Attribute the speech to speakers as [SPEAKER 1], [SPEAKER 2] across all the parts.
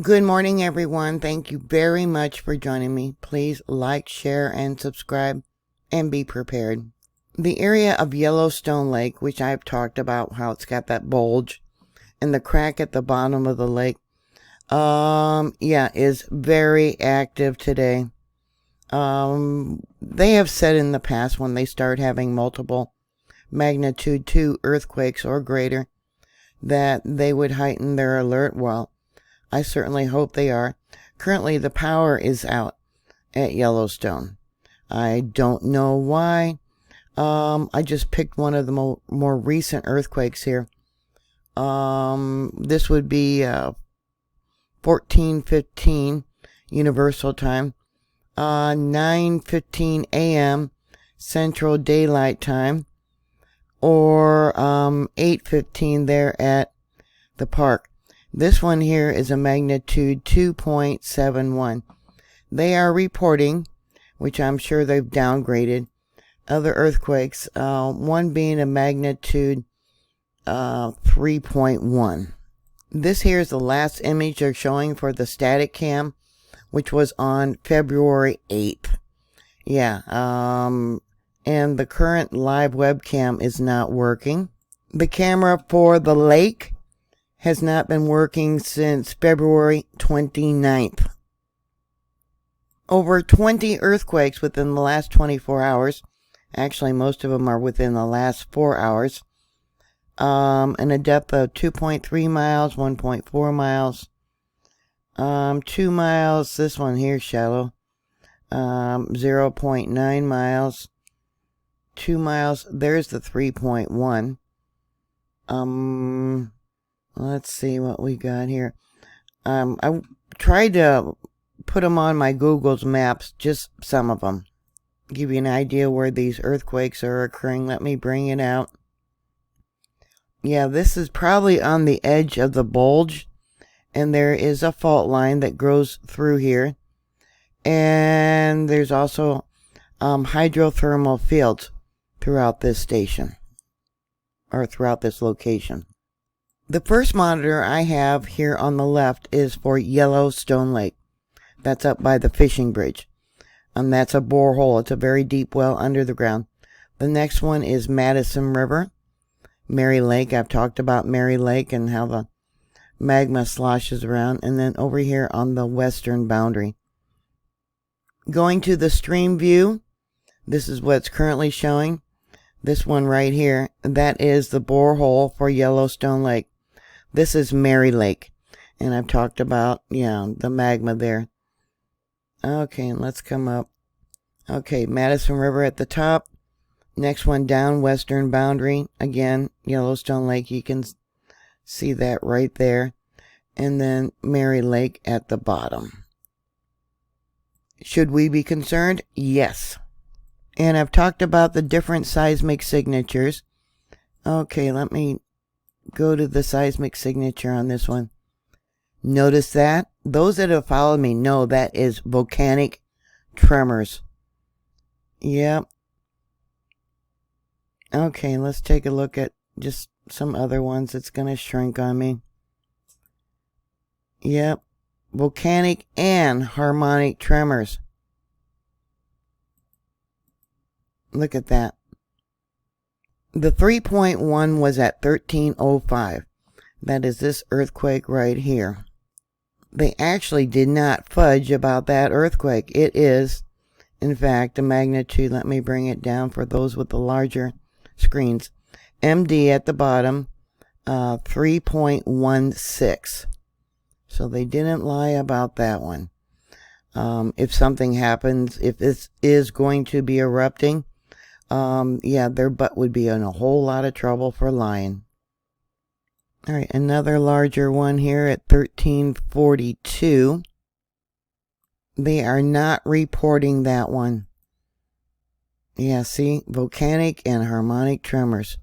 [SPEAKER 1] Good morning, everyone. Thank you very much for joining me. Please like, share, and subscribe, and be prepared. The area of Yellowstone Lake, which I've talked about, how it's got that bulge and the crack at the bottom of the lake, is very active today. They have said in the past when they start having multiple magnitude 2 earthquakes or greater that they would heighten their alert. Well, I certainly hope they are. Currently, the power is out at Yellowstone. I don't know why. I just picked one of the more recent earthquakes here. This would be 14:15 Universal Time, 9:15 a.m. Central Daylight Time, or 8:15 there at the park. This one here is a magnitude 2.71. They are reporting, which I'm sure they've downgraded, other earthquakes, one being a magnitude 3.1. This here is the last image they're showing for the static cam, which was on February 8th. And the current live webcam is not working. The camera for the lake has not been working since February 29th. Over 20 earthquakes within the last 24 hours. Actually, most of them are within the last 4 hours. And a depth of 2.3 miles, 1.4 miles, 2 miles. This one here, shallow. 0.9 miles. 2 miles. There's the 3.1. Let's see what we got here. I tried to put them on my Google's maps, just some of them. Give you an idea where these earthquakes are occurring. Let me bring it out. Yeah, this is probably on the edge of the bulge, and there is a fault line that goes through here. And there's also hydrothermal fields throughout this station, or throughout this location. The first monitor I have here on the left is for Yellowstone Lake. That's up by the fishing bridge. And that's a borehole. It's a very deep well under the ground. The next one is Madison River, Mary Lake. I've talked about Mary Lake and how the magma sloshes around. And then over here on the western boundary. Going to the stream view, this is what's currently showing. This one right here, that is the borehole for Yellowstone Lake. This is Mary Lake, and I've talked about, the magma there. Okay, let's come up. Okay, Madison River at the top. Next one down, western boundary. Again, Yellowstone Lake, you can see that right there. And then Mary Lake at the bottom. Should we be concerned? Yes. And I've talked about the different seismic signatures. Okay, let me go to the seismic signature on this one. Notice that? Those that have followed me know that is volcanic tremors. Yep. Okay, let's take a look at just some other ones. It's going to shrink on me. Yep. Volcanic and harmonic tremors. Look at that. The 3.1 was at 13:05. That is this earthquake right here. They actually did not fudge about that earthquake. It is, in fact, a magnitude. Let me bring it down for those with the larger screens. MD at the bottom, 3.16. So they didn't lie about that one. If something happens, if this is going to be erupting, their butt would be in a whole lot of trouble for lying. All right, another larger one here at 13:42. They are not reporting that one. Yeah, see, volcanic and harmonic tremors.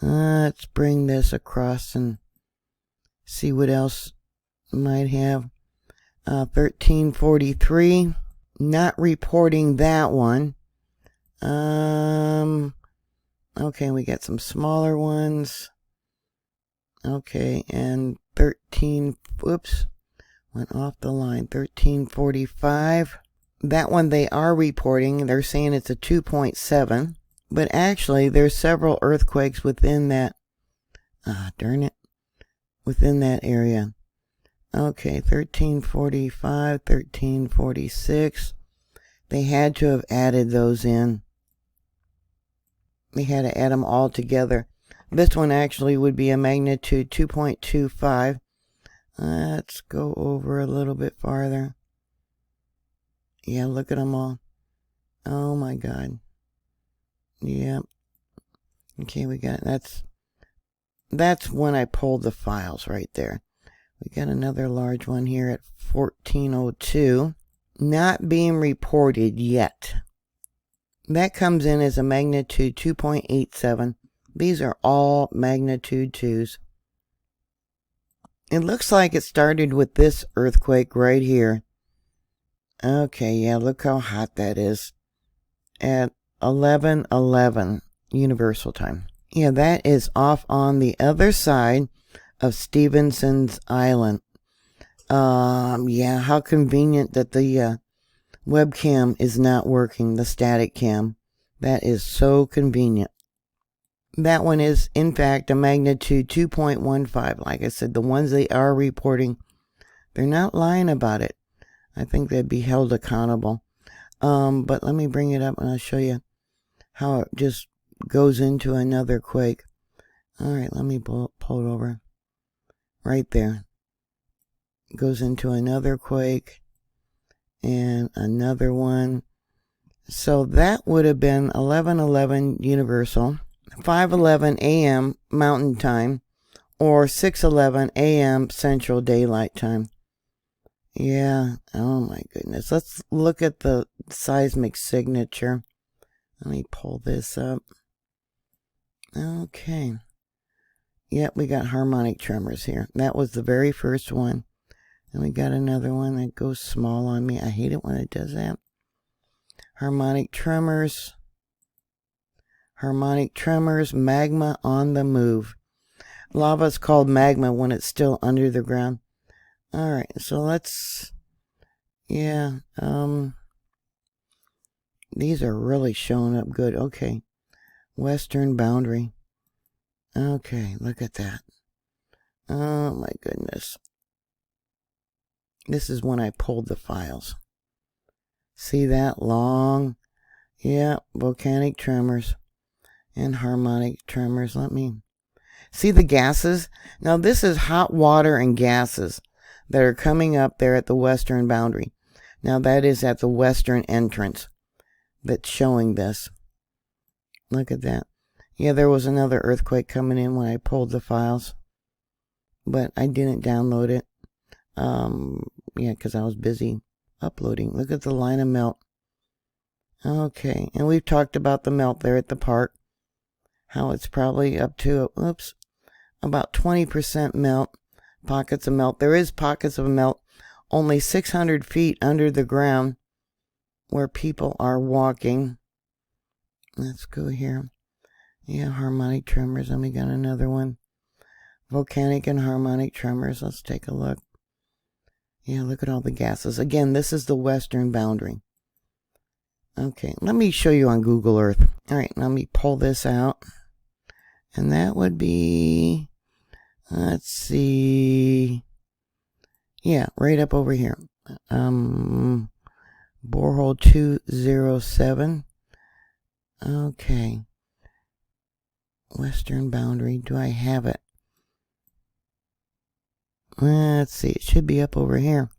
[SPEAKER 1] Let's bring this across and see what else might have. 13:43, not reporting that one. Okay, we got some smaller ones. Okay, and 13, whoops, Went off the line. 1345. That one they are reporting. They're saying it's a 2.7. But actually, there's several earthquakes within that. Darn it. Within that area. Okay, 1345, 1346. They had to have added those in. They had to add them all together. This one actually would be a magnitude 2.25. Let's go over a little bit farther. Yeah, look at them all. Oh my God. Yep. Okay, we got it. That's when I pulled the files right there. We got another large one here at 1402. Not being reported yet. That comes in as a magnitude 2.87. These are all magnitude 2s. It looks like it started with this earthquake right here. Okay, yeah, look how hot that is. At 11:11 Universal Time. Yeah, that is off on the other side of Stevenson's Island. Yeah, how convenient that the webcam is not working, the static cam. That is so convenient. That one is, in fact, a magnitude 2.15. Like I said, the ones they are reporting, they're not lying about it. I think they'd be held accountable. But let me bring it up and I'll show you how it just goes into another quake. All right, let me pull it over. Right there. Goes into another quake and another one. So that would have been 11:11 Universal, 5:11 a.m. Mountain Time, or 6:11 a.m. Central Daylight Time. Yeah, oh my goodness. Let's look at the seismic signature. Let me pull this up. Okay. Yep, we got harmonic tremors here. That was the very first one. And we got another one that goes small on me. I hate it when it does that. Harmonic tremors. Harmonic tremors, magma on the move. Lava is called magma when it's still under the ground. Alright, so let's... Yeah, these are really showing up good. Okay. Western boundary. Okay, look at that. Oh my goodness. This is when I pulled the files. See that long? Yeah, volcanic tremors and harmonic tremors. Let me see the gases. Now this is hot water and gases that are coming up there at the western boundary. Now that is at the western entrance that's showing this. Look at that. Yeah, there was another earthquake coming in when I pulled the files, but I didn't download it. Yeah, because I was busy uploading. Look at the line of melt. Okay, and we've talked about the melt there at the park. How it's probably up to, oops, about 20% melt. Pockets of melt. There is pockets of melt only 600 feet under the ground where people are walking. Let's go here. Yeah, harmonic tremors. And we got another one. Volcanic and harmonic tremors. Let's take a look. Yeah, look at all the gases. Again, this is the western boundary. Okay, let me show you on Google Earth. All right, let me pull this out. And that would be, let's see. Yeah, right up over here. Borehole 207. Okay. Western boundary. Do I have it? Let's see. It should be up over here.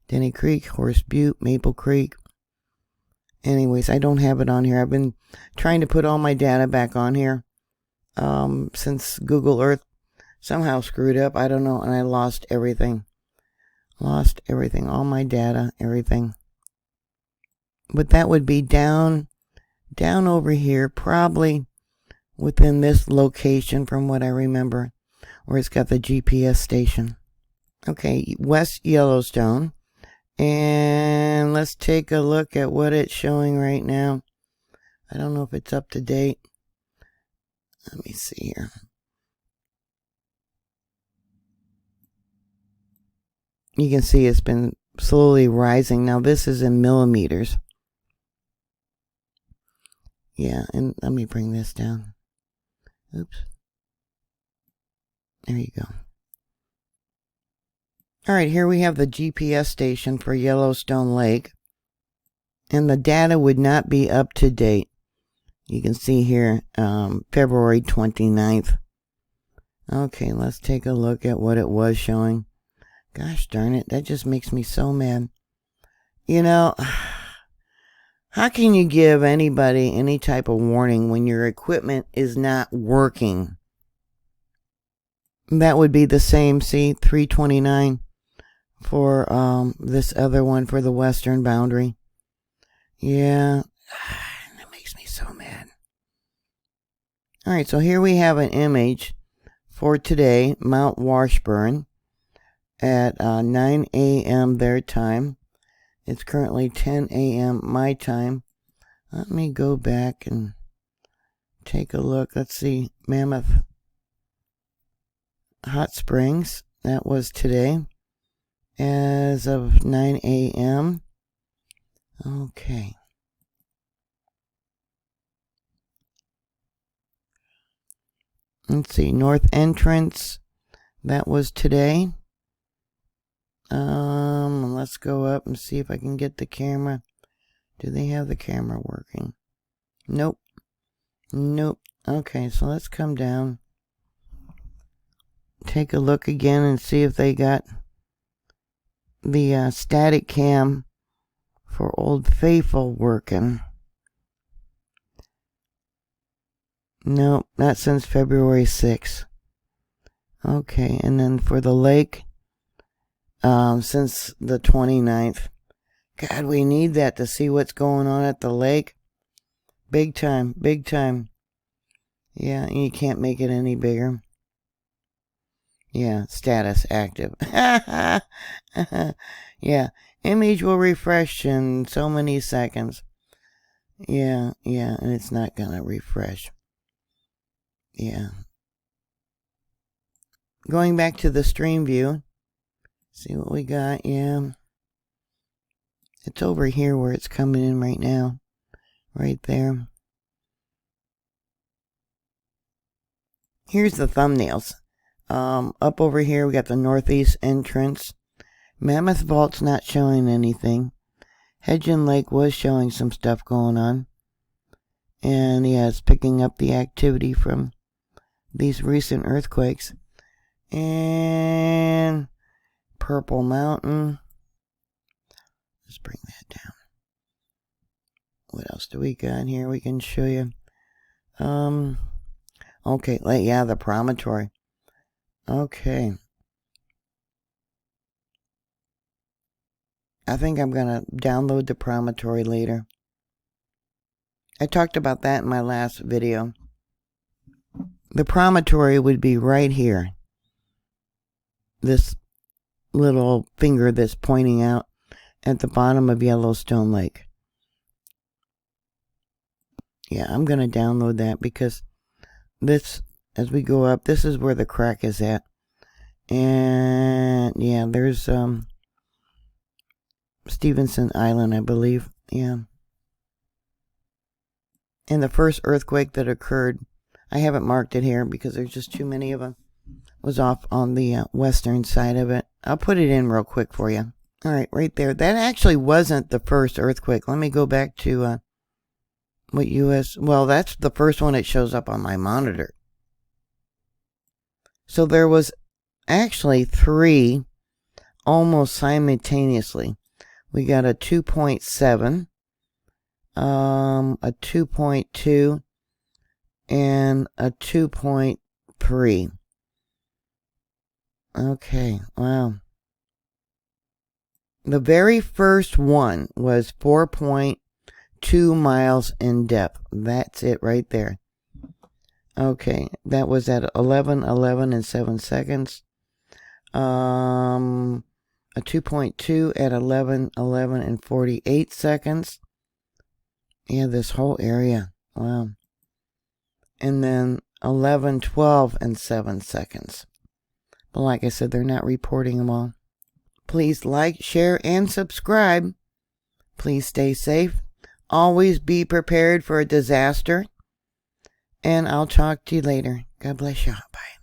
[SPEAKER 1] Denny Creek, Horse Butte, Maple Creek. Anyways, I don't have it on here. I've been trying to put all my data back on here. Since Google Earth somehow screwed up. I don't know. And I lost everything. Lost everything. All my data. Everything. But that would be down over here. Probably within this location from what I remember. Where it's got the GPS station. Okay. West Yellowstone. And let's take a look at what it's showing right now. I don't know if it's up to date. Let me see here. You can see it's been slowly rising. Now this is in millimeters. Yeah, and let me bring this down. Oops. There you go. Alright, here we have the GPS station for Yellowstone Lake. And the data would not be up to date. You can see here, February 29th. Okay, let's take a look at what it was showing. Gosh darn it, that just makes me so mad. You know, how can you give anybody any type of warning when your equipment is not working? That would be the same, see, 329 for this other one for the western boundary. Yeah, that makes me so mad. Alright, so here we have an image for today, Mount Washburn, at 9 a.m. their time. It's currently 10 a.m. my time. Let me go back and take a look. Let's see, Mammoth Hot Springs, that was today, as of 9 a.m. Okay. Let's see, North Entrance, that was today. Let's go up and see if I can get the camera. Do they have the camera working? Nope. Nope. Okay, so let's come down. Take a look again and see if they got the static cam for Old Faithful working. Nope, not since February 6th. Okay, and then for the lake, since the 29th. God, we need that to see what's going on at the lake. Big time, big time. Yeah, you can't make it any bigger. Yeah, status active. Yeah, image will refresh in so many seconds. Yeah, and it's not gonna refresh. Yeah. Going back to the stream view. See what we got, yeah. It's over here where it's coming in right now. Right there. Here's the thumbnails. Up over here we got the northeast entrance. Mammoth Vault's not showing anything. Hedgen Lake was showing some stuff going on. And yeah, it's picking up the activity from these recent earthquakes. And Purple Mountain. Let's bring that down. What else do we got here we can show you? Okay, yeah, the promontory. Okay. I think I'm gonna download the promontory later. I talked about that in my last video. The promontory would be right here. This little finger that's pointing out at the bottom of Yellowstone Lake. Yeah, I'm gonna download that because this, as we go up, this is where the crack is at. And yeah, there's Stevenson Island, I believe. Yeah. And the first earthquake that occurred, I haven't marked it here because there's just too many of them, was off on the western side of it. I'll put it in real quick for you. Alright, right there. That actually wasn't the first earthquake. Let me go back to what US... Well, that's the first one that shows up on my monitor. So there was actually 3 almost simultaneously. We got a 2.7, a 2.2, and a 2.3. Okay, wow. The very first one was 4.2 miles in depth. That's it right there. Okay, that was at 11:11 and 7 seconds. A 2.2 at 11:11 and 48 seconds. Yeah, this whole area. Wow. And then 11:12 and 7 seconds. But like I said, they're not reporting them all. Please like, share, and subscribe. Please stay safe. Always be prepared for a disaster. And I'll talk to you later. God bless you. Bye.